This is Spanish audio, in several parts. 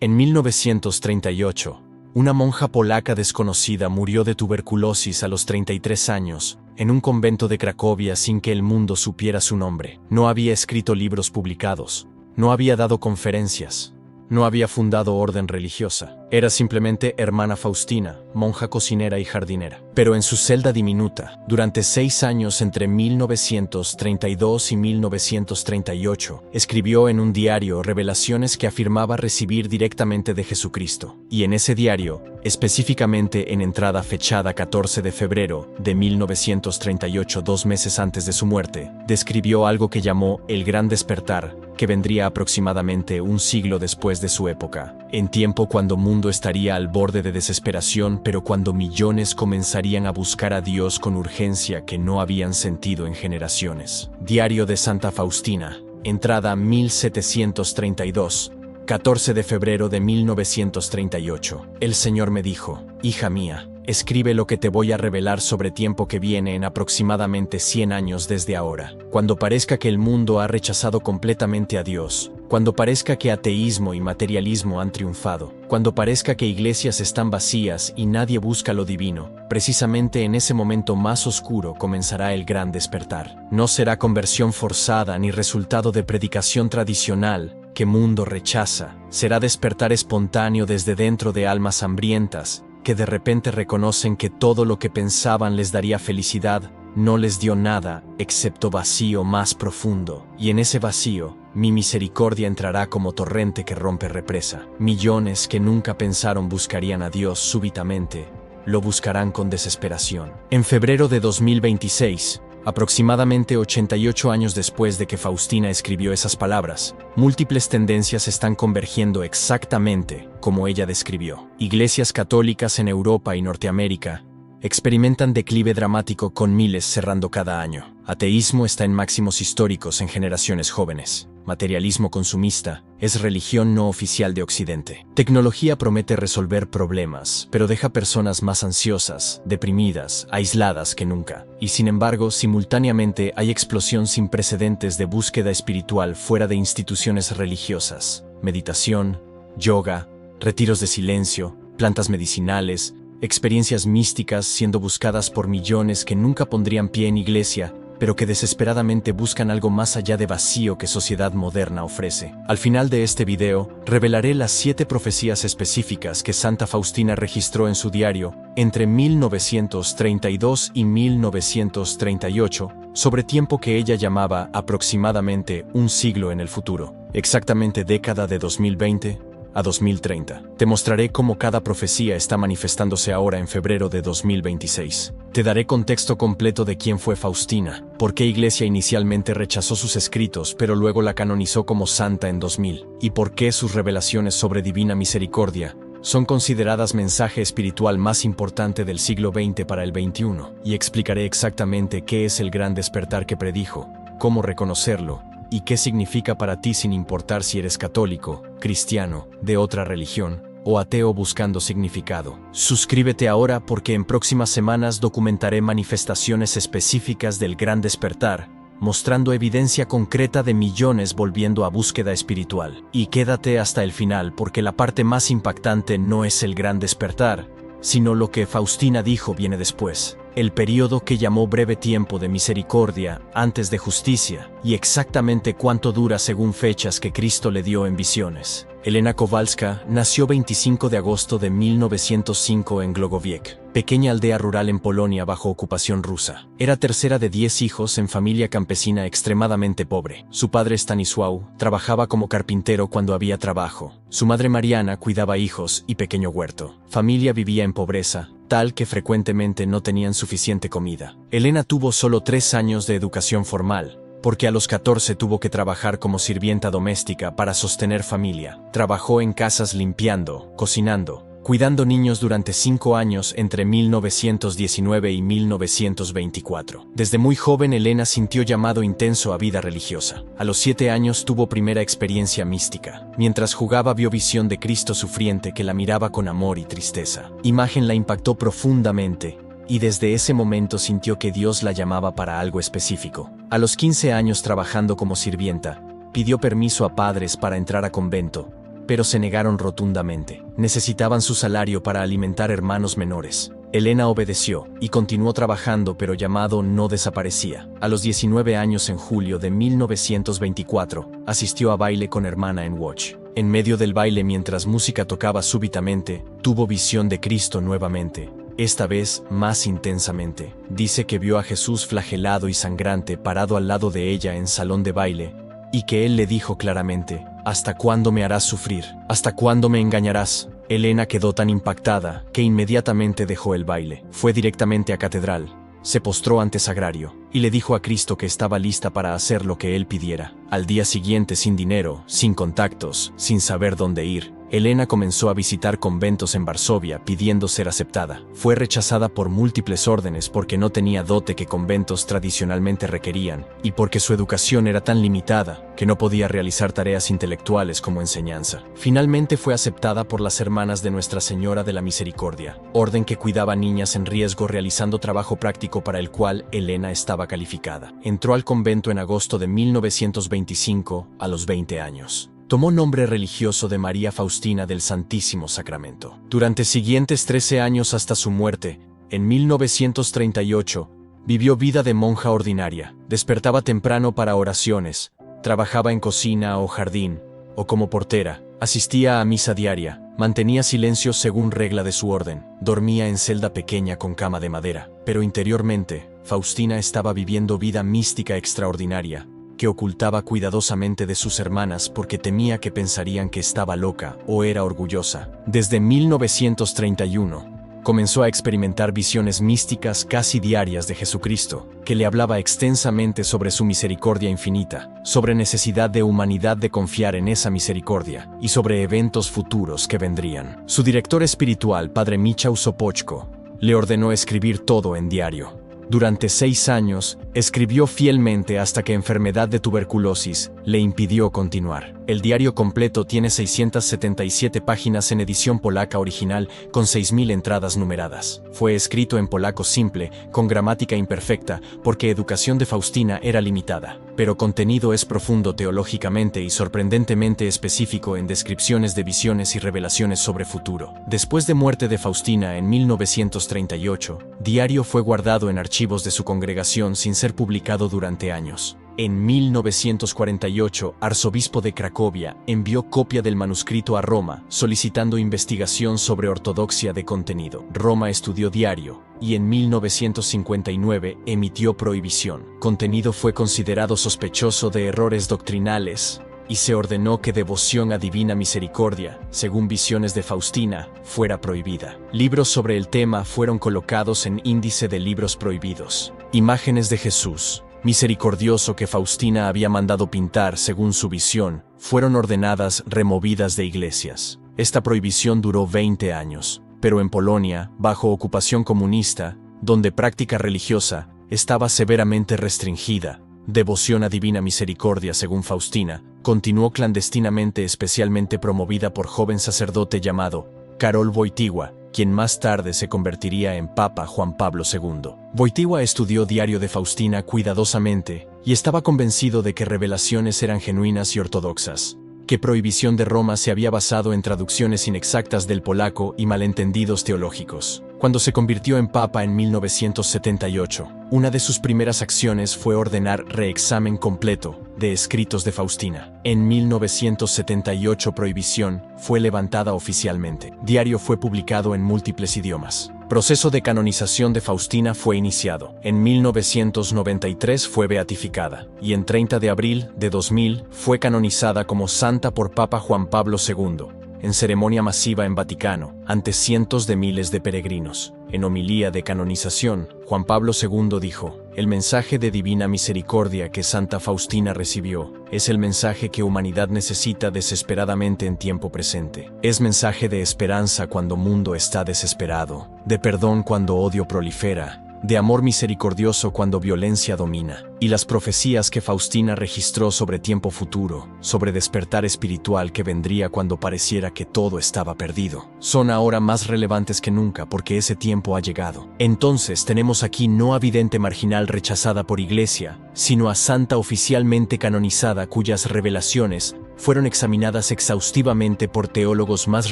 En 1938, una monja polaca desconocida murió de tuberculosis a los 33 años, en un convento de Cracovia sin que el mundo supiera su nombre. No había escrito libros publicados, no había dado conferencias, no había fundado orden religiosa. Era simplemente hermana Faustina, monja cocinera y jardinera. Pero en su celda diminuta, durante 6 años entre 1932 y 1938, escribió en un diario revelaciones que afirmaba recibir directamente de Jesucristo. Y en ese diario, específicamente en entrada fechada 14 de febrero de 1938, 2 meses antes de su muerte, describió algo que llamó el Gran Despertar, que vendría aproximadamente un siglo después de su época, en tiempo cuando el mundo estaría al borde de desesperación, pero cuando millones comenzarían a buscar a Dios con urgencia que no habían sentido en generaciones. Diario de Santa Faustina, entrada 1732, 14 de febrero de 1938. El Señor me dijo: hija mía, escribe lo que te voy a revelar sobre tiempo que viene en aproximadamente 100 años desde ahora. Cuando parezca que el mundo ha rechazado completamente a Dios, cuando parezca que ateísmo y materialismo han triunfado, cuando parezca que iglesias están vacías y nadie busca lo divino, precisamente en ese momento más oscuro comenzará el gran despertar. No será conversión forzada ni resultado de predicación tradicional que mundo rechaza. Será despertar espontáneo desde dentro de almas hambrientas, que de repente reconocen que todo lo que pensaban les daría felicidad no les dio nada, excepto vacío más profundo. Y en ese vacío, mi misericordia entrará como torrente que rompe represa. Millones que nunca pensaron buscarían a Dios súbitamente, lo buscarán con desesperación. En febrero de 2026, aproximadamente 88 años después de que Faustina escribió esas palabras, múltiples tendencias están convergiendo exactamente como ella describió. Iglesias católicas en Europa y Norteamérica experimentan declive dramático con miles cerrando cada año. Ateísmo está en máximos históricos en generaciones jóvenes. Materialismo consumista es religión no oficial de Occidente. Tecnología promete resolver problemas, pero deja personas más ansiosas, deprimidas, aisladas que nunca. Y sin embargo, simultáneamente hay explosión sin precedentes de búsqueda espiritual fuera de instituciones religiosas. Meditación, yoga, retiros de silencio, plantas medicinales, experiencias místicas siendo buscadas por millones que nunca pondrían pie en iglesia, pero que desesperadamente buscan algo más allá de vacío que sociedad moderna ofrece. Al final de este video, revelaré las 7 profecías específicas que Santa Faustina registró en su diario entre 1932 y 1938, sobre tiempo que ella llamaba aproximadamente un siglo en el futuro, exactamente década de 2020 a 2030. Te mostraré cómo cada profecía está manifestándose ahora en febrero de 2026. Te daré contexto completo de quién fue Faustina, por qué Iglesia inicialmente rechazó sus escritos pero luego la canonizó como santa en 2000, y por qué sus revelaciones sobre divina misericordia son consideradas mensaje espiritual más importante del siglo XX para el XXI, y explicaré exactamente qué es el gran despertar que predijo, cómo reconocerlo, y qué significa para ti sin importar si eres católico, cristiano, de otra religión, o ateo buscando significado. Suscríbete ahora porque en próximas semanas documentaré manifestaciones específicas del gran despertar, mostrando evidencia concreta de millones volviendo a búsqueda espiritual. Y quédate hasta el final porque la parte más impactante no es el gran despertar, sino lo que Faustina dijo viene después. El período que llamó breve tiempo de misericordia antes de justicia, y exactamente cuánto dura según fechas que Cristo le dio en visiones. Elena Kowalska nació 25 de agosto de 1905 en Glogowiec, pequeña aldea rural en Polonia bajo ocupación rusa. Era tercera de 10 hijos en familia campesina extremadamente pobre. Su padre Stanisław trabajaba como carpintero cuando había trabajo. Su madre Mariana cuidaba hijos y pequeño huerto. Familia vivía en pobreza, tal que frecuentemente no tenían suficiente comida. Elena tuvo solo 3 años de educación formal, porque a los 14 tuvo que trabajar como sirvienta doméstica para sostener familia. Trabajó en casas limpiando, cocinando, cuidando niños durante 5 años entre 1919 y 1924. Desde muy joven Elena sintió llamado intenso a vida religiosa. A los 7 años tuvo primera experiencia mística. Mientras jugaba vio visión de Cristo sufriente que la miraba con amor y tristeza. Imagen la impactó profundamente, y desde ese momento sintió que Dios la llamaba para algo específico. A los 15 años trabajando como sirvienta, pidió permiso a padres para entrar a convento, pero se negaron rotundamente. Necesitaban su salario para alimentar hermanos menores. Elena obedeció y continuó trabajando, pero Llamado no desaparecía. A los 19 años, en julio de 1924, asistió a baile con hermana en Watch. En medio del baile, mientras música tocaba, súbitamente, tuvo visión de Cristo nuevamente, esta vez más intensamente. Dice que vio a Jesús flagelado y sangrante parado al lado de ella en salón de baile, y que él le dijo claramente: «¿Hasta cuándo me harás sufrir? ¿Hasta cuándo me engañarás?». Elena quedó tan impactada que inmediatamente dejó el baile. Fue directamente a catedral, se postró ante Sagrario y le dijo a Cristo que estaba lista para hacer lo que él pidiera. Al día siguiente, sin dinero, sin contactos, sin saber dónde ir, Elena comenzó a visitar conventos en Varsovia pidiendo ser aceptada. Fue rechazada por múltiples órdenes porque no tenía dote que conventos tradicionalmente requerían y porque su educación era tan limitada que no podía realizar tareas intelectuales como enseñanza. Finalmente fue aceptada por las Hermanas de Nuestra Señora de la Misericordia, orden que cuidaba niñas en riesgo realizando trabajo práctico para el cual Elena estaba calificada. Entró al convento en agosto de 1925 a los 20 años. Tomó nombre religioso de María Faustina del Santísimo Sacramento. Durante siguientes 13 años hasta su muerte, en 1938, vivió vida de monja ordinaria. Despertaba temprano para oraciones, trabajaba en cocina o jardín, o como portera, asistía a misa diaria, mantenía silencio según regla de su orden, dormía en celda pequeña con cama de madera. Pero interiormente, Faustina estaba viviendo vida mística extraordinaria, que ocultaba cuidadosamente de sus hermanas porque temía que pensarían que estaba loca o era orgullosa. Desde 1931, comenzó a experimentar visiones místicas casi diarias de Jesucristo, que le hablaba extensamente sobre su misericordia infinita, sobre necesidad de humanidad de confiar en esa misericordia y sobre eventos futuros que vendrían. Su director espiritual, Padre Michał Sopoćko, le ordenó escribir todo en diario. Durante 6 años, escribió fielmente hasta que enfermedad de tuberculosis le impidió continuar. El diario completo tiene 677 páginas en edición polaca original con 6.000 entradas numeradas. Fue escrito en polaco simple, con gramática imperfecta, porque educación de Faustina era limitada, pero contenido es profundo teológicamente y sorprendentemente específico en descripciones de visiones y revelaciones sobre futuro. Después de muerte de Faustina en 1938, diario fue guardado en archivos de su congregación sin ser publicado durante años. En 1948, arzobispo de Cracovia envió copia del manuscrito a Roma, solicitando investigación sobre ortodoxia de contenido. Roma estudió diario, y en 1959 emitió prohibición. Contenido fue considerado sospechoso de errores doctrinales, y se ordenó que devoción a Divina Misericordia, según visiones de Faustina, fuera prohibida. Libros sobre el tema fueron colocados en índice de libros prohibidos. Imágenes de Jesús misericordioso que Faustina había mandado pintar según su visión, fueron ordenadas removidas de iglesias. Esta prohibición duró 20 años, pero en Polonia, bajo ocupación comunista, donde práctica religiosa estaba severamente restringida, devoción a Divina Misericordia según Faustina, continuó clandestinamente, especialmente promovida por joven sacerdote llamado Karol Wojtyła, quien más tarde se convertiría en Papa Juan Pablo II. Wojtyła estudió diario de Faustina cuidadosamente y estaba convencido de que revelaciones eran genuinas y ortodoxas, que prohibición de Roma se había basado en traducciones inexactas del polaco y malentendidos teológicos. Cuando se convirtió en Papa en 1978, una de sus primeras acciones fue ordenar reexamen completo de escritos de Faustina. En 1978 prohibición fue levantada oficialmente. Diario fue publicado en múltiples idiomas. Proceso de canonización de Faustina fue iniciado. En 1993 fue beatificada, y en 30 de abril de 2000 fue canonizada como santa por Papa Juan Pablo II, en ceremonia masiva en Vaticano, ante cientos de miles de peregrinos. En homilía de canonización, Juan Pablo II dijo: «El mensaje de Divina Misericordia que Santa Faustina recibió es el mensaje que humanidad necesita desesperadamente en tiempo presente. Es mensaje de esperanza cuando mundo está desesperado, de perdón cuando odio prolifera, de amor misericordioso cuando violencia domina». Y las profecías que Faustina registró sobre tiempo futuro, sobre despertar espiritual que vendría cuando pareciera que todo estaba perdido, son ahora más relevantes que nunca porque ese tiempo ha llegado. Entonces tenemos aquí no a vidente marginal rechazada por iglesia, sino a santa oficialmente canonizada cuyas revelaciones fueron examinadas exhaustivamente por teólogos más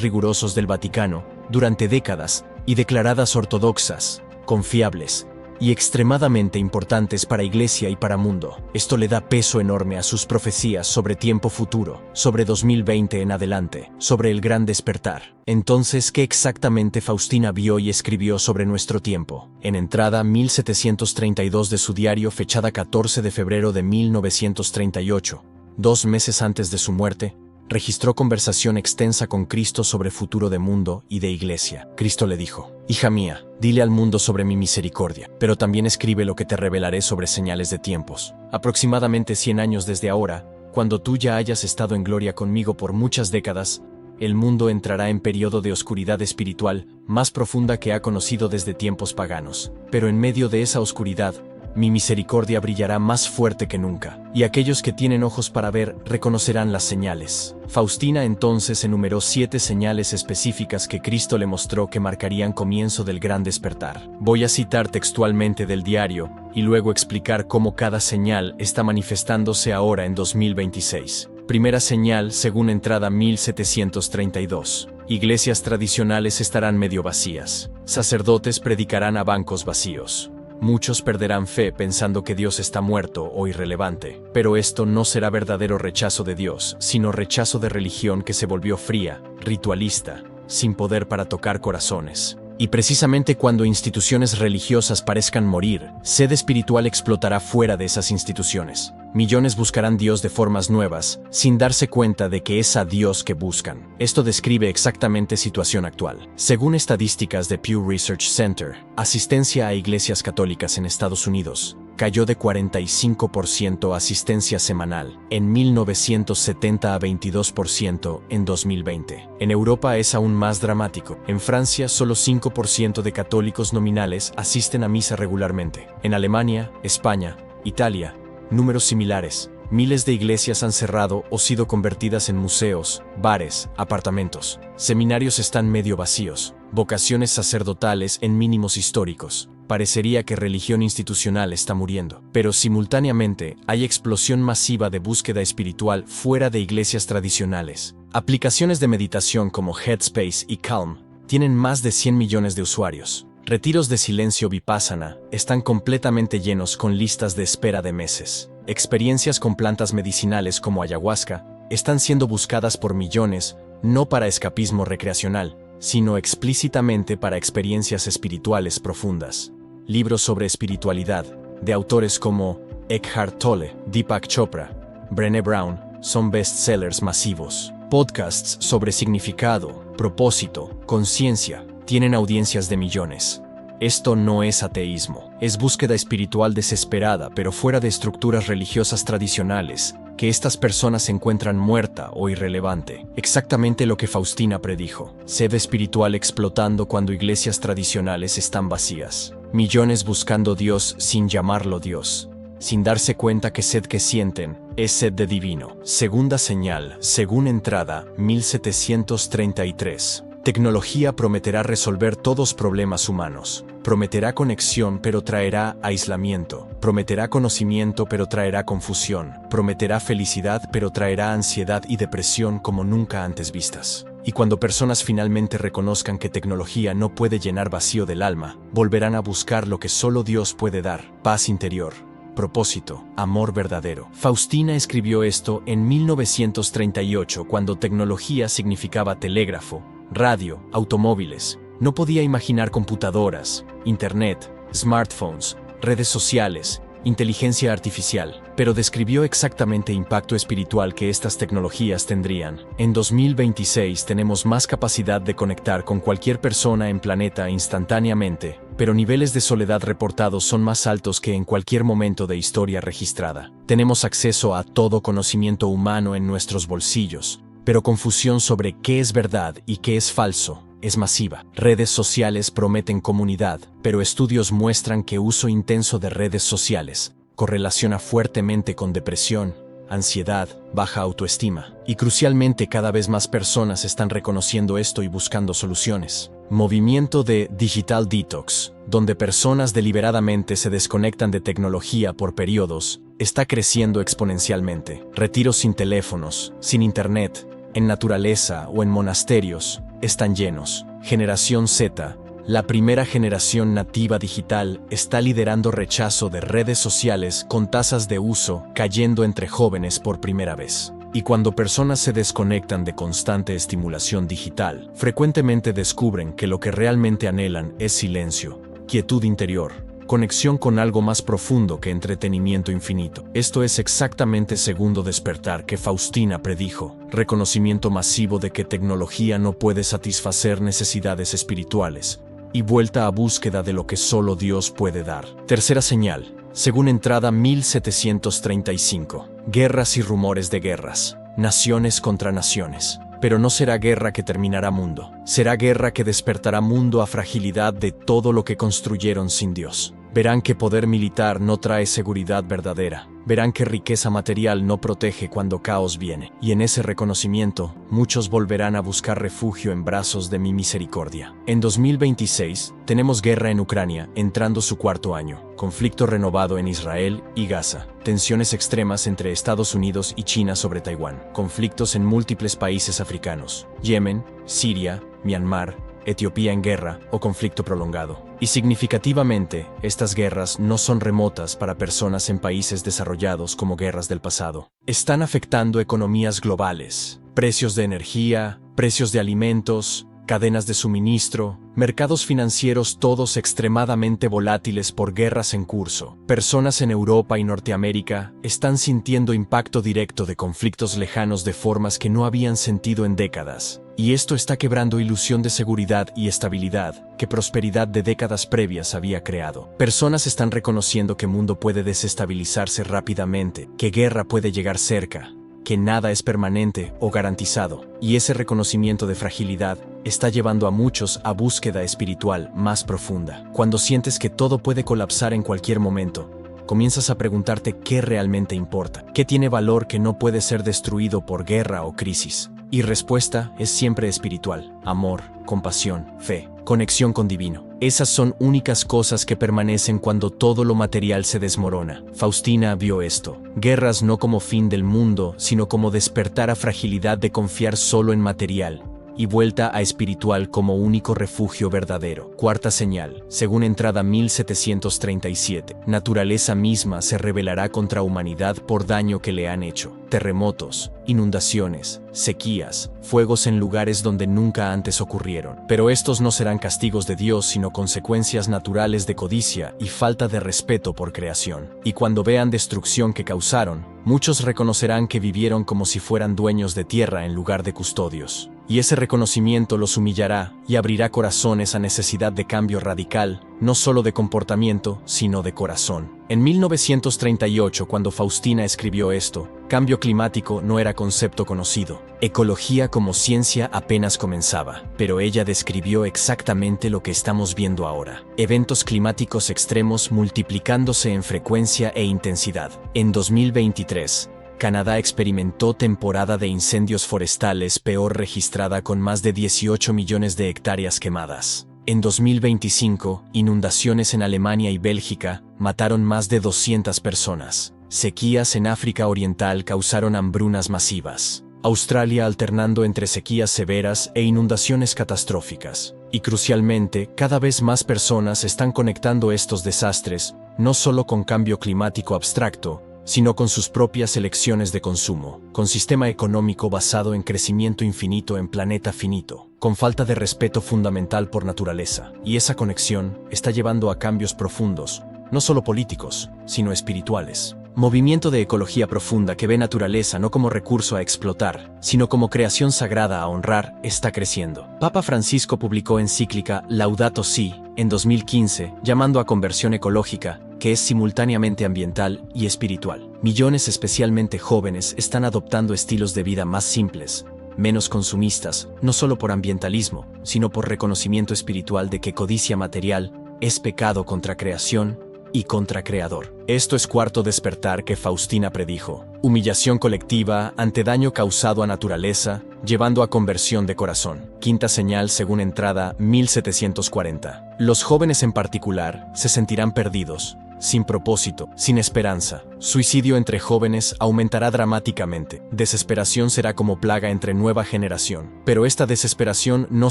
rigurosos del Vaticano durante décadas y declaradas ortodoxas, confiables y extremadamente importantes para Iglesia y para mundo. Esto le da peso enorme a sus profecías sobre tiempo futuro, sobre 2020 en adelante, sobre el gran despertar. Entonces, ¿qué exactamente Faustina vio y escribió sobre nuestro tiempo? En entrada 1732 de su diario, fechada 14 de febrero de 1938, 2 meses antes de su muerte, registró conversación extensa con Cristo sobre futuro de mundo y de Iglesia. Cristo le dijo: «Hija mía, dile al mundo sobre mi misericordia, pero también escribe lo que te revelaré sobre señales de tiempos. Aproximadamente 100 años desde ahora, cuando tú ya hayas estado en gloria conmigo por muchas décadas, el mundo entrará en periodo de oscuridad espiritual más profunda que ha conocido desde tiempos paganos. Pero en medio de esa oscuridad, mi misericordia brillará más fuerte que nunca, y aquellos que tienen ojos para ver reconocerán las señales». Faustina entonces enumeró 7 señales específicas que Cristo le mostró que marcarían comienzo del gran despertar. Voy a citar textualmente del diario y luego explicar cómo cada señal está manifestándose ahora en 2026. Primera señal, según entrada 1732. Iglesias tradicionales estarán medio vacías. Sacerdotes predicarán a bancos vacíos. Muchos perderán fe pensando que Dios está muerto o irrelevante, pero esto no será verdadero rechazo de Dios, sino rechazo de religión que se volvió fría, ritualista, sin poder para tocar corazones. Y precisamente cuando instituciones religiosas parezcan morir, sed espiritual explotará fuera de esas instituciones. Millones buscarán Dios de formas nuevas, sin darse cuenta de que es a Dios que buscan. Esto describe exactamente situación actual. Según estadísticas de Pew Research Center, asistencia a iglesias católicas en Estados Unidos cayó de 45% asistencia semanal en 1970 a 22% en 2020. En Europa es aún más dramático. En Francia, solo 5% de católicos nominales asisten a misa regularmente. En Alemania, España, Italia, números similares. Miles de iglesias han cerrado o sido convertidas en museos, bares, apartamentos. Seminarios están medio vacíos. Vocaciones sacerdotales en mínimos históricos. Parecería que religión institucional está muriendo. Pero simultáneamente hay explosión masiva de búsqueda espiritual fuera de iglesias tradicionales. Aplicaciones de meditación como Headspace y Calm tienen más de 100 millones de usuarios. Retiros de silencio vipassana están completamente llenos con listas de espera de meses. Experiencias con plantas medicinales como ayahuasca están siendo buscadas por millones, no para escapismo recreacional, sino explícitamente para experiencias espirituales profundas. Libros sobre espiritualidad, de autores como Eckhart Tolle, Deepak Chopra, Brené Brown, son bestsellers masivos. Podcasts sobre significado, propósito, conciencia, tienen audiencias de millones. Esto no es ateísmo, es búsqueda espiritual desesperada, pero fuera de estructuras religiosas tradicionales, que estas personas se encuentran muerta o irrelevante. Exactamente lo que Faustina predijo. Sed espiritual explotando cuando iglesias tradicionales están vacías. Millones buscando Dios sin llamarlo Dios, sin darse cuenta que sed que sienten es sed de divino. Segunda señal, según entrada 1733. Tecnología prometerá resolver todos problemas humanos. Prometerá conexión, pero traerá aislamiento. Prometerá conocimiento, pero traerá confusión. Prometerá felicidad, pero traerá ansiedad y depresión como nunca antes vistas. Y cuando personas finalmente reconozcan que tecnología no puede llenar vacío del alma, volverán a buscar lo que solo Dios puede dar: paz interior, propósito, amor verdadero. Faustina escribió esto en 1938, cuando tecnología significaba telégrafo, radio, automóviles. No podía imaginar computadoras, internet, smartphones, redes sociales, inteligencia artificial, pero describió exactamente el impacto espiritual que estas tecnologías tendrían. En 2026 tenemos más capacidad de conectar con cualquier persona en planeta instantáneamente, pero niveles de soledad reportados son más altos que en cualquier momento de historia registrada. Tenemos acceso a todo conocimiento humano en nuestros bolsillos, pero confusión sobre qué es verdad y qué es falso es masiva. Redes sociales prometen comunidad, pero estudios muestran que uso intenso de redes sociales correlaciona fuertemente con depresión, ansiedad, baja autoestima. Y crucialmente, cada vez más personas están reconociendo esto y buscando soluciones. Movimiento de Digital Detox, donde personas deliberadamente se desconectan de tecnología por periodos, está creciendo exponencialmente. Retiros sin teléfonos, sin internet, en naturaleza o en monasterios, están llenos. Generación Z, la primera generación nativa digital, está liderando rechazo de redes sociales con tasas de uso cayendo entre jóvenes por primera vez. Y cuando personas se desconectan de constante estimulación digital, frecuentemente descubren que lo que realmente anhelan es silencio, quietud interior, conexión con algo más profundo que entretenimiento infinito. Esto es exactamente segundo despertar que Faustina predijo, reconocimiento masivo de que tecnología no puede satisfacer necesidades espirituales, y vuelta a búsqueda de lo que solo Dios puede dar. Tercera señal, según entrada 1735. Guerras y rumores de guerras, naciones contra naciones. Pero no será guerra que terminará mundo, será guerra que despertará mundo a fragilidad de todo lo que construyeron sin Dios. Verán que poder militar no trae seguridad verdadera. Verán que riqueza material no protege cuando caos viene. Y en ese reconocimiento, muchos volverán a buscar refugio en brazos de mi misericordia. En 2026, tenemos guerra en Ucrania, entrando su cuarto año. Conflicto renovado en Israel y Gaza. Tensiones extremas entre Estados Unidos y China sobre Taiwán. Conflictos en múltiples países africanos. Yemen, Siria, Myanmar, Etiopía en guerra o conflicto prolongado. Y significativamente, estas guerras no son remotas para personas en países desarrollados como guerras del pasado. Están afectando economías globales, precios de energía, precios de alimentos, cadenas de suministro, mercados financieros todos extremadamente volátiles por guerras en curso. Personas en Europa y Norteamérica están sintiendo impacto directo de conflictos lejanos de formas que no habían sentido en décadas. Y esto está quebrando ilusión de seguridad y estabilidad que prosperidad de décadas previas había creado. Personas están reconociendo que el mundo puede desestabilizarse rápidamente, que guerra puede llegar cerca, que nada es permanente o garantizado, y ese reconocimiento de fragilidad está llevando a muchos a búsqueda espiritual más profunda. Cuando sientes que todo puede colapsar en cualquier momento, comienzas a preguntarte qué realmente importa, qué tiene valor que no puede ser destruido por guerra o crisis. Y respuesta es siempre espiritual: amor, compasión, fe, conexión con divino. Esas son únicas cosas que permanecen cuando todo lo material se desmorona. Faustina vio esto. Guerras no como fin del mundo, sino como despertar a fragilidad de confiar solo en material, y vuelta a espiritual como único refugio verdadero. Cuarta señal, según entrada 1737. Naturaleza misma se rebelará contra humanidad por daño que le han hecho. Terremotos, inundaciones, sequías, fuegos en lugares donde nunca antes ocurrieron. Pero estos no serán castigos de Dios, sino consecuencias naturales de codicia y falta de respeto por creación. Y cuando vean destrucción que causaron, muchos reconocerán que vivieron como si fueran dueños de tierra en lugar de custodios. Y ese reconocimiento los humillará y abrirá corazones a necesidad de cambio radical, no solo de comportamiento, sino de corazón. En 1938, cuando Faustina escribió esto, cambio climático no era concepto conocido. Ecología como ciencia apenas comenzaba, pero ella describió exactamente lo que estamos viendo ahora. Eventos climáticos extremos multiplicándose en frecuencia e intensidad. En 2023, Canadá experimentó temporada de incendios forestales peor registrada con más de 18 millones de hectáreas quemadas. En 2025, inundaciones en Alemania y Bélgica mataron más de 200 personas. Sequías en África Oriental causaron hambrunas masivas. Australia alternando entre sequías severas e inundaciones catastróficas. Y crucialmente, cada vez más personas están conectando estos desastres, no solo con cambio climático abstracto, sino con sus propias elecciones de consumo, con sistema económico basado en crecimiento infinito en planeta finito, con falta de respeto fundamental por naturaleza. Y esa conexión está llevando a cambios profundos, no solo políticos, sino espirituales. Movimiento de ecología profunda que ve naturaleza no como recurso a explotar, sino como creación sagrada a honrar, está creciendo. Papa Francisco publicó encíclica Laudato Si en 2015, llamando a conversión ecológica, que es simultáneamente ambiental y espiritual. Millones, especialmente jóvenes, están adoptando estilos de vida más simples, menos consumistas, no solo por ambientalismo, sino por reconocimiento espiritual de que codicia material es pecado contra creación y contra creador. Esto es cuarto despertar que Faustina predijo. Humillación colectiva ante daño causado a naturaleza, llevando a conversión de corazón. Quinta señal según entrada 1740. Los jóvenes en particular se sentirán perdidos, sin propósito, sin esperanza. Suicidio entre jóvenes aumentará dramáticamente. Desesperación será como plaga entre nueva generación. Pero esta desesperación no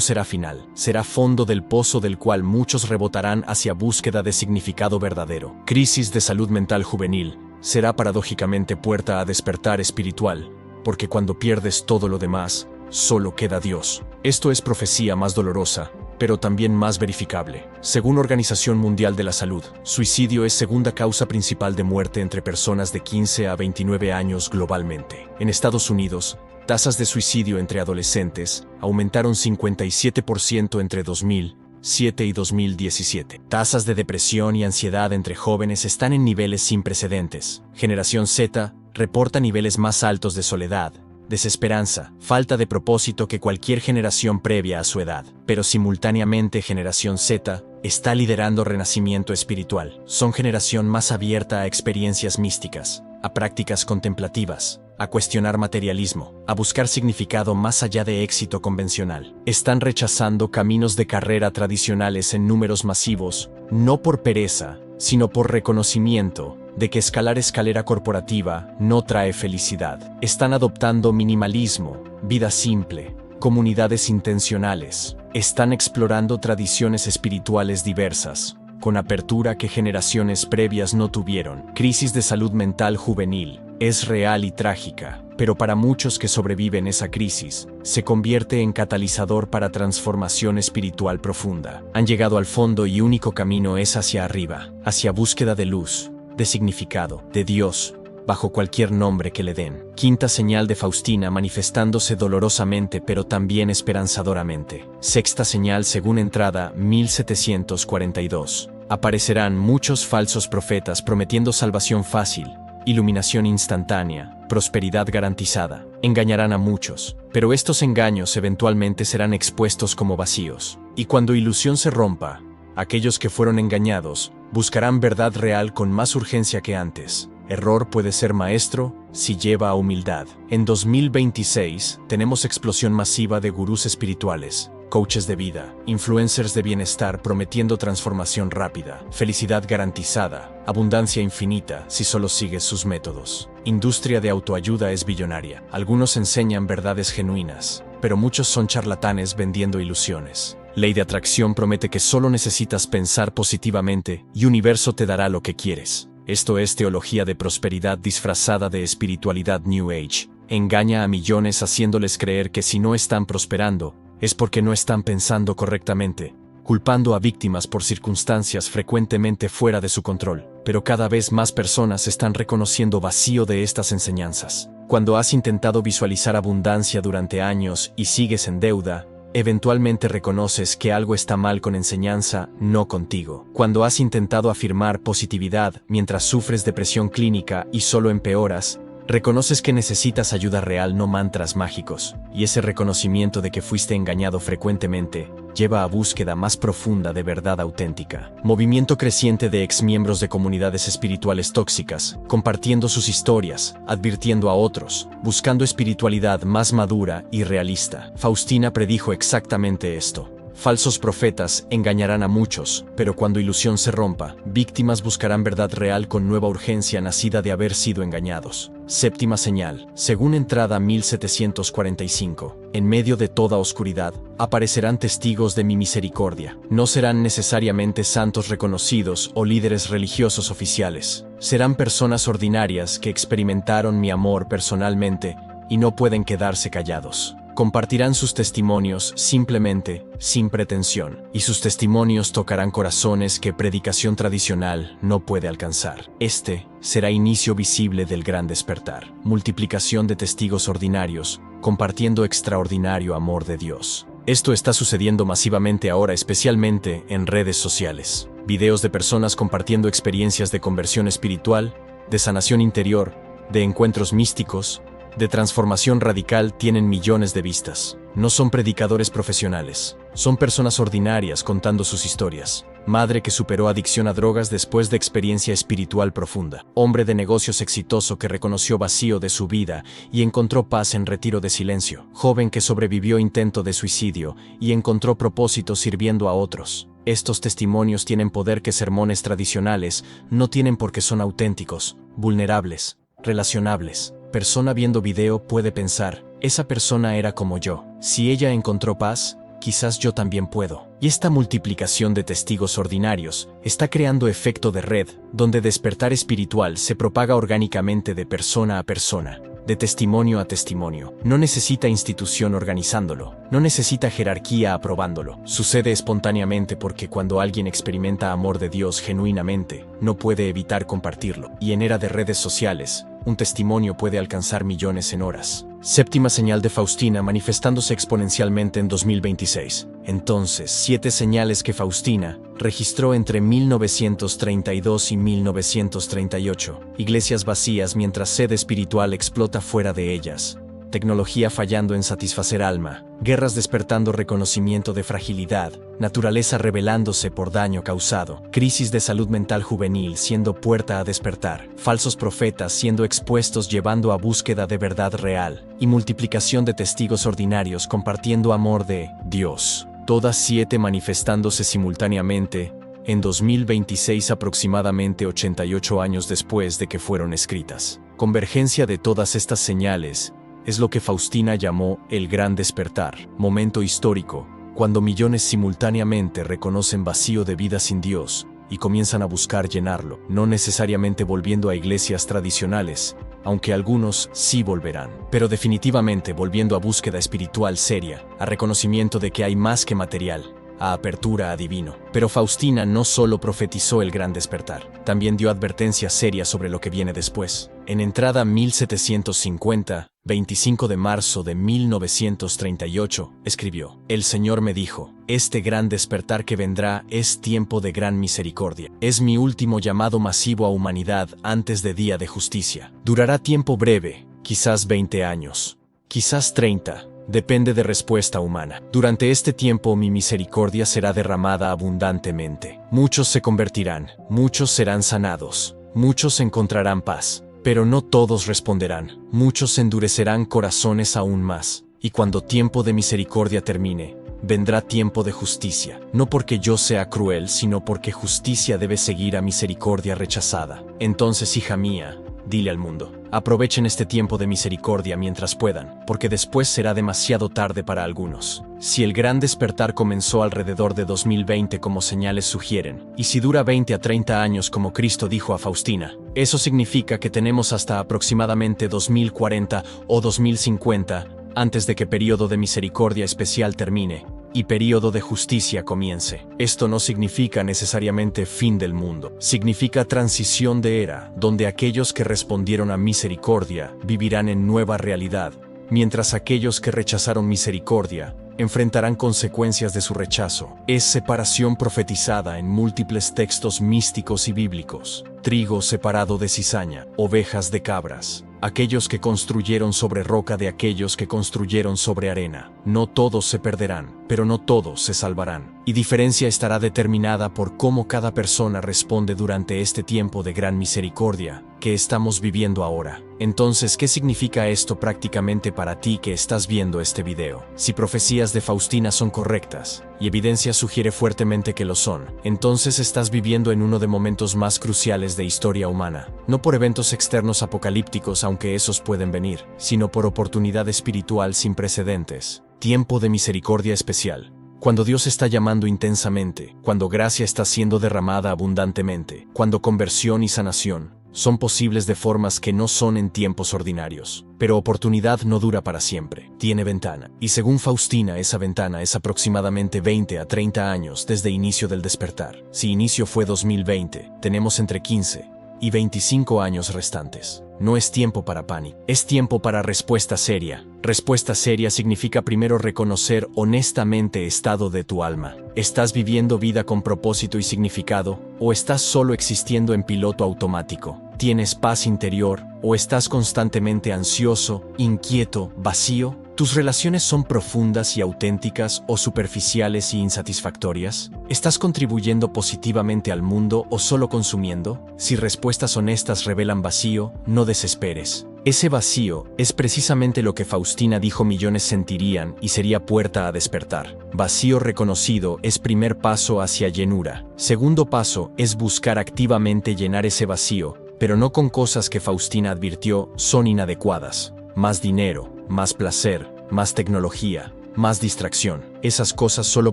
será final, será fondo del pozo del cual muchos rebotarán hacia búsqueda de significado verdadero. Crisis de salud mental juvenil será paradójicamente puerta a despertar espiritual, porque cuando pierdes todo lo demás, solo queda Dios. Esto es profecía más dolorosa, pero también más verificable. Según Organización Mundial de la Salud, suicidio es segunda causa principal de muerte entre personas de 15 a 29 años globalmente. En Estados Unidos, tasas de suicidio entre adolescentes aumentaron 57% entre 2007 y 2017. Tasas de depresión y ansiedad entre jóvenes están en niveles sin precedentes. Generación Z reporta niveles más altos de soledad, desesperanza, falta de propósito que cualquier generación previa a su edad. Pero simultáneamente Generación Z está liderando renacimiento espiritual. Son generación más abierta a experiencias místicas, a prácticas contemplativas, a cuestionar materialismo, a buscar significado más allá de éxito convencional. Están rechazando caminos de carrera tradicionales en números masivos, no por pereza, sino por reconocimiento de que escalar escalera corporativa no trae felicidad. Están adoptando minimalismo, vida simple, comunidades intencionales. Están explorando tradiciones espirituales diversas, con apertura que generaciones previas no tuvieron. Crisis de salud mental juvenil es real y trágica, pero para muchos que sobreviven esa crisis, se convierte en catalizador para transformación espiritual profunda. Han llegado al fondo y único camino es hacia arriba, hacia búsqueda de luz, de significado, de Dios, bajo cualquier nombre que le den. Quinta señal de Faustina manifestándose dolorosamente pero también esperanzadoramente. Sexta señal según entrada 1742. Aparecerán muchos falsos profetas prometiendo salvación fácil, iluminación instantánea, prosperidad garantizada. Engañarán a muchos, pero estos engaños eventualmente serán expuestos como vacíos. Y cuando ilusión se rompa, aquellos que fueron engañados buscarán verdad real con más urgencia que antes. Error puede ser maestro si lleva a humildad. En 2026 tenemos explosión masiva de gurús espirituales, coaches de vida, influencers de bienestar prometiendo transformación rápida, felicidad garantizada, abundancia infinita si solo sigues sus métodos. Industria de autoayuda es billonaria. Algunos enseñan verdades genuinas, pero muchos son charlatanes vendiendo ilusiones. Ley de atracción promete que solo necesitas pensar positivamente y universo te dará lo que quieres. Esto es teología de prosperidad disfrazada de espiritualidad New Age. Engaña a millones haciéndoles creer que si no están prosperando, es porque no están pensando correctamente, culpando a víctimas por circunstancias frecuentemente fuera de su control. Pero cada vez más personas están reconociendo vacío de estas enseñanzas. Cuando has intentado visualizar abundancia durante años y sigues en deuda, eventualmente reconoces que algo está mal con enseñanza, no contigo. Cuando has intentado afirmar positividad mientras sufres depresión clínica y solo empeoras, reconoces que necesitas ayuda real, no mantras mágicos. Y ese reconocimiento de que fuiste engañado frecuentemente lleva a búsqueda más profunda de verdad auténtica. Movimiento creciente de exmiembros de comunidades espirituales tóxicas, compartiendo sus historias, advirtiendo a otros, buscando espiritualidad más madura y realista. Faustina predijo exactamente esto. Falsos profetas engañarán a muchos, pero cuando ilusión se rompa, víctimas buscarán verdad real con nueva urgencia nacida de haber sido engañados. Séptima señal, según entrada 1745. En medio de toda oscuridad, aparecerán testigos de mi misericordia. No serán necesariamente santos reconocidos o líderes religiosos oficiales. Serán personas ordinarias que experimentaron mi amor personalmente y no pueden quedarse callados. Compartirán sus testimonios simplemente, sin pretensión, y sus testimonios tocarán corazones que predicación tradicional no puede alcanzar. Este será inicio visible del gran despertar. Multiplicación de testigos ordinarios, compartiendo extraordinario amor de Dios. Esto está sucediendo masivamente ahora, especialmente en redes sociales. Videos de personas compartiendo experiencias de conversión espiritual, de sanación interior, de encuentros místicos, de transformación radical tienen millones de vistas. No son predicadores profesionales, son personas ordinarias contando sus historias. Madre que superó adicción a drogas después de experiencia espiritual profunda. Hombre de negocios exitoso que reconoció vacío de su vida y encontró paz en retiro de silencio. Joven que sobrevivió intento de suicidio y encontró propósito sirviendo a otros. Estos testimonios tienen poder que sermones tradicionales no tienen porque son auténticos, vulnerables, relacionables. Persona viendo video puede pensar, esa persona era como yo. Si ella encontró paz, quizás yo también puedo. Y esta multiplicación de testigos ordinarios está creando efecto de red, donde despertar espiritual se propaga orgánicamente de persona a persona, de testimonio a testimonio. No necesita institución organizándolo, no necesita jerarquía aprobándolo. Sucede espontáneamente porque cuando alguien experimenta amor de Dios genuinamente, no puede evitar compartirlo. Y en era de redes sociales, un testimonio puede alcanzar millones en horas. Séptima señal de Faustina manifestándose exponencialmente en 2026. Entonces, 7 señales que Faustina registró entre 1932 y 1938. Iglesias vacías mientras sed espiritual explota fuera de ellas. Tecnología fallando en satisfacer alma, guerras despertando reconocimiento de fragilidad, naturaleza revelándose por daño causado, crisis de salud mental juvenil siendo puerta a despertar, falsos profetas siendo expuestos llevando a búsqueda de verdad real, y multiplicación de testigos ordinarios compartiendo amor de Dios. Todas 7 manifestándose simultáneamente, en 2026 aproximadamente 88 años después de que fueron escritas. Convergencia de todas estas señales es lo que Faustina llamó el Gran Despertar, momento histórico, cuando millones simultáneamente reconocen vacío de vida sin Dios y comienzan a buscar llenarlo, no necesariamente volviendo a iglesias tradicionales, aunque algunos sí volverán, pero definitivamente volviendo a búsqueda espiritual seria, a reconocimiento de que hay más que material, a apertura a divino. Pero Faustina no solo profetizó el gran despertar, también dio advertencias serias sobre lo que viene después. En entrada 1750, 25 de marzo de 1938, escribió: El Señor me dijo, este gran despertar que vendrá es tiempo de gran misericordia. Es mi último llamado masivo a humanidad antes de día de justicia. Durará tiempo breve, quizás 20 años, quizás 30. Depende de respuesta humana. Durante este tiempo mi misericordia será derramada abundantemente. Muchos se convertirán, muchos serán sanados, muchos encontrarán paz, pero no todos responderán. Muchos endurecerán corazones aún más. Y cuando tiempo de misericordia termine, vendrá tiempo de justicia. No porque yo sea cruel, sino porque justicia debe seguir a misericordia rechazada. Entonces, hija mía, dile al mundo, aprovechen este tiempo de misericordia mientras puedan, porque después será demasiado tarde para algunos. Si el gran despertar comenzó alrededor de 2020 como señales sugieren, y si dura 20 a 30 años como Cristo dijo a Faustina, eso significa que tenemos hasta aproximadamente 2040 o 2050 antes de que período de misericordia especial termine y período de justicia comience. Esto no significa necesariamente fin del mundo, significa transición de era, donde aquellos que respondieron a misericordia vivirán en nueva realidad, mientras aquellos que rechazaron misericordia enfrentarán consecuencias de su rechazo. Es separación profetizada en múltiples textos místicos y bíblicos. Trigo separado de cizaña, ovejas de cabras. Aquellos que construyeron sobre roca de aquellos que construyeron sobre arena. No todos se perderán, pero no todos se salvarán. Y diferencia estará determinada por cómo cada persona responde durante este tiempo de gran misericordia que estamos viviendo ahora. Entonces, ¿qué significa esto prácticamente para ti que estás viendo este video? Si profecías de Faustina son correctas, y evidencia sugiere fuertemente que lo son, entonces estás viviendo en uno de momentos más cruciales de historia humana, no por eventos externos apocalípticos aunque esos pueden venir, sino por oportunidad espiritual sin precedentes. Tiempo de misericordia especial. Cuando Dios está llamando intensamente, cuando gracia está siendo derramada abundantemente, cuando conversión y sanación son posibles de formas que no son en tiempos ordinarios. Pero oportunidad no dura para siempre, tiene ventana. Y según Faustina, esa ventana es aproximadamente 20 a 30 años desde inicio del despertar. Si inicio fue 2020, tenemos entre 15 y 25 años restantes. No es tiempo para pánico, es tiempo para respuesta seria. Respuesta seria significa primero reconocer honestamente estado de tu alma. ¿Estás viviendo vida con propósito y significado, o estás solo existiendo en piloto automático? ¿Tienes paz interior, o estás constantemente ansioso, inquieto, vacío? ¿Tus relaciones son profundas y auténticas o superficiales y insatisfactorias? ¿Estás contribuyendo positivamente al mundo o solo consumiendo? Si respuestas honestas revelan vacío, no desesperes. Ese vacío es precisamente lo que Faustina dijo millones sentirían y sería puerta a despertar. Vacío reconocido es primer paso hacia llenura. Segundo paso es buscar activamente llenar ese vacío, pero no con cosas que Faustina advirtió son inadecuadas. Más dinero, más placer, más tecnología, más distracción. Esas cosas solo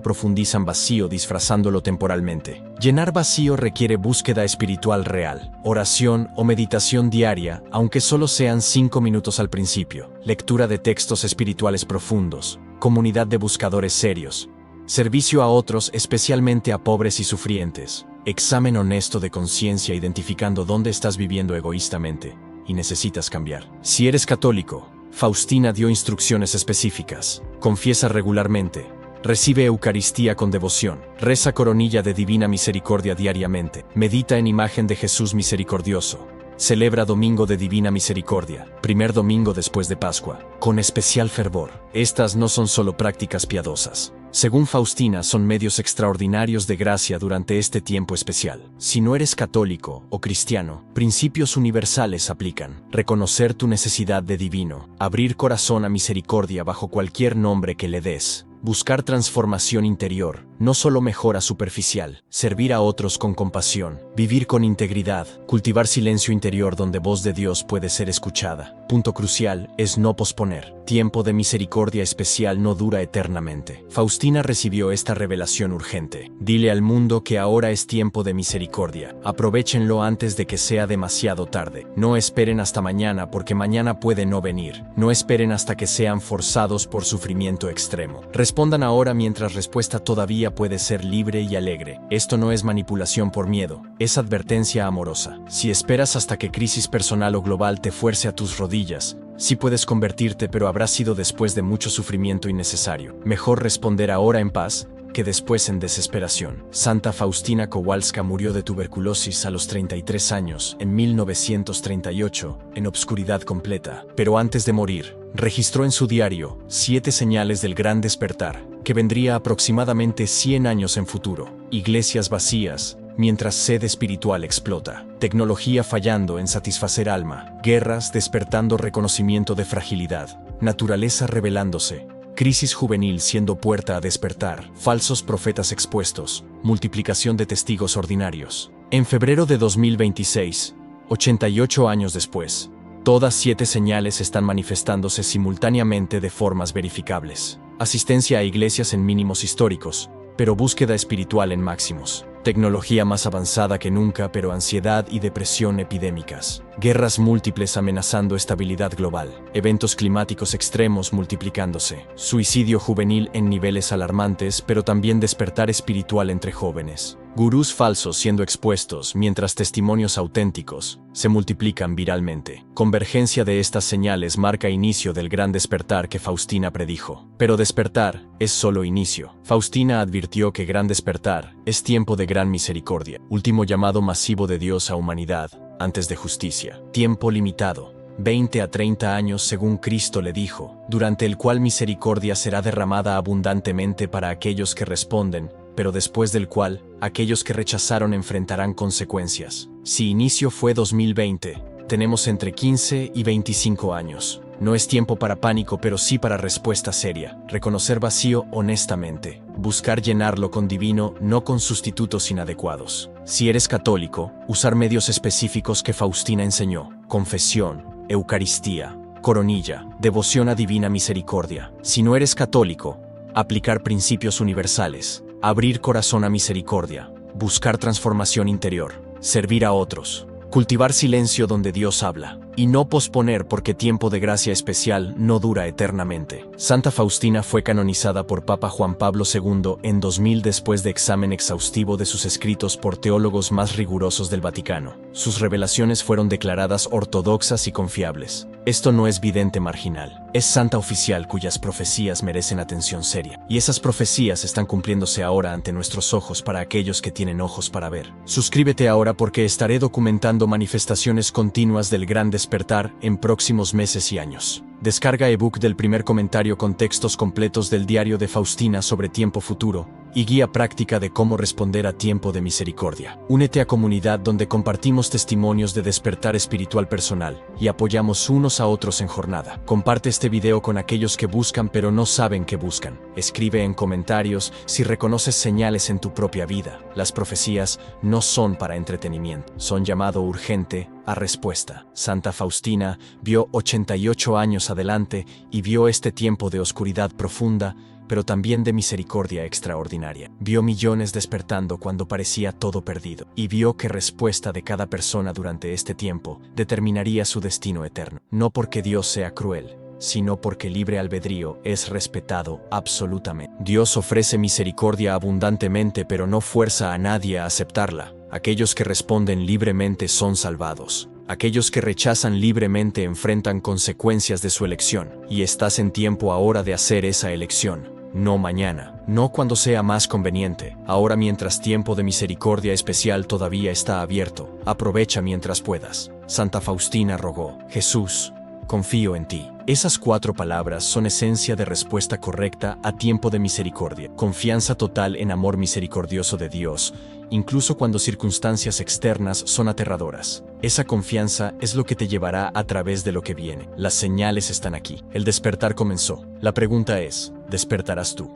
profundizan vacío disfrazándolo temporalmente. Llenar vacío requiere búsqueda espiritual real, oración o meditación diaria, aunque solo sean 5 minutos al principio, lectura de textos espirituales profundos, comunidad de buscadores serios, servicio a otros, especialmente a pobres y sufrientes, examen honesto de conciencia identificando dónde estás viviendo egoístamente y necesitas cambiar. Si eres católico, Faustina dio instrucciones específicas. Confiesa regularmente. Recibe Eucaristía con devoción. Reza coronilla de Divina Misericordia diariamente. Medita en imagen de Jesús misericordioso. Celebra Domingo de Divina Misericordia, primer domingo después de Pascua, con especial fervor. Estas no son solo prácticas piadosas. Según Faustina, son medios extraordinarios de gracia durante este tiempo especial. Si no eres católico o cristiano, principios universales aplican. Reconocer tu necesidad de divino, abrir corazón a misericordia bajo cualquier nombre que le des. Buscar transformación interior, no solo mejora superficial, servir a otros con compasión, vivir con integridad, cultivar silencio interior donde voz de Dios puede ser escuchada. Punto crucial es no posponer. Tiempo de misericordia especial no dura eternamente. Faustina recibió esta revelación urgente. Dile al mundo que ahora es tiempo de misericordia. Aprovéchenlo antes de que sea demasiado tarde. No esperen hasta mañana porque mañana puede no venir. No esperen hasta que sean forzados por sufrimiento extremo. Respondan ahora mientras respuesta todavía puede ser libre y alegre. Esto no es manipulación por miedo, es advertencia amorosa. Si esperas hasta que crisis personal o global te fuerce a tus rodillas, sí puedes convertirte, pero habrá sido después de mucho sufrimiento innecesario. Mejor responder ahora en paz que después en desesperación. Santa Faustina Kowalska murió de tuberculosis a los 33 años, en 1938, en obscuridad completa. Pero antes de morir, registró en su diario 7 señales del gran despertar, que vendría aproximadamente 100 años en futuro. Iglesias vacías, mientras sed espiritual explota. Tecnología fallando en satisfacer alma. Guerras despertando reconocimiento de fragilidad. Naturaleza revelándose. Crisis juvenil siendo puerta a despertar. Falsos profetas expuestos. Multiplicación de testigos ordinarios. En febrero de 2026, 88 años después, todas 7 señales están manifestándose simultáneamente de formas verificables. Asistencia a iglesias en mínimos históricos, pero búsqueda espiritual en máximos. Tecnología más avanzada que nunca, pero ansiedad y depresión epidémicas. Guerras múltiples amenazando estabilidad global. Eventos climáticos extremos multiplicándose. Suicidio juvenil en niveles alarmantes, pero también despertar espiritual entre jóvenes. Gurús falsos siendo expuestos, mientras testimonios auténticos se multiplican viralmente. Convergencia de estas señales marca inicio del gran despertar que Faustina predijo. Pero despertar es solo inicio. Faustina advirtió que gran despertar es tiempo de gran misericordia. Último llamado masivo de Dios a humanidad, antes de justicia. Tiempo limitado. 20 a 30 años según Cristo le dijo, durante el cual misericordia será derramada abundantemente para aquellos que responden, pero después del cual, aquellos que rechazaron enfrentarán consecuencias. Si inicio fue 2020, tenemos entre 15 y 25 años. No es tiempo para pánico, pero sí para respuesta seria. Reconocer vacío honestamente. Buscar llenarlo con divino, no con sustitutos inadecuados. Si eres católico, usar medios específicos que Faustina enseñó. Confesión, Eucaristía, coronilla, devoción a Divina Misericordia. Si no eres católico, aplicar principios universales. Abrir corazón a misericordia, buscar transformación interior, servir a otros, cultivar silencio donde Dios habla, y no posponer porque tiempo de gracia especial no dura eternamente. Santa Faustina fue canonizada por Papa Juan Pablo II en 2000 después de examen exhaustivo de sus escritos por teólogos más rigurosos del Vaticano. Sus revelaciones fueron declaradas ortodoxas y confiables. Esto no es vidente marginal, es santa oficial cuyas profecías merecen atención seria. Y esas profecías están cumpliéndose ahora ante nuestros ojos para aquellos que tienen ojos para ver. Suscríbete ahora porque estaré documentando manifestaciones continuas del gran despertar en próximos meses y años. Descarga ebook del primer comentario con textos completos del diario de Faustina sobre tiempo futuro y guía práctica de cómo responder a tiempo de misericordia. Únete a comunidad donde compartimos testimonios de despertar espiritual personal y apoyamos unos a otros en jornada. Comparte este video con aquellos que buscan pero no saben que buscan. Escribe en comentarios si reconoces señales en tu propia vida. Las profecías no son para entretenimiento, son llamado urgente a respuesta. Santa Faustina vio 88 años adelante y vio este tiempo de oscuridad profunda, pero también de misericordia extraordinaria. Vio millones despertando cuando parecía todo perdido, y vio que respuesta de cada persona durante este tiempo determinaría su destino eterno. No porque Dios sea cruel, sino porque el libre albedrío es respetado absolutamente. Dios ofrece misericordia abundantemente, pero no fuerza a nadie a aceptarla. Aquellos que responden libremente son salvados. Aquellos que rechazan libremente enfrentan consecuencias de su elección, y estás en tiempo ahora de hacer esa elección. No mañana, no cuando sea más conveniente, ahora mientras tiempo de misericordia especial todavía está abierto. Aprovecha mientras puedas. Santa Faustina rogó: Jesús, confío en ti. Esas 4 palabras son esencia de respuesta correcta a tiempo de misericordia. Confianza total en amor misericordioso de Dios, incluso cuando circunstancias externas son aterradoras. Esa confianza es lo que te llevará a través de lo que viene. Las señales están aquí. El despertar comenzó. La pregunta es, ¿despertarás tú?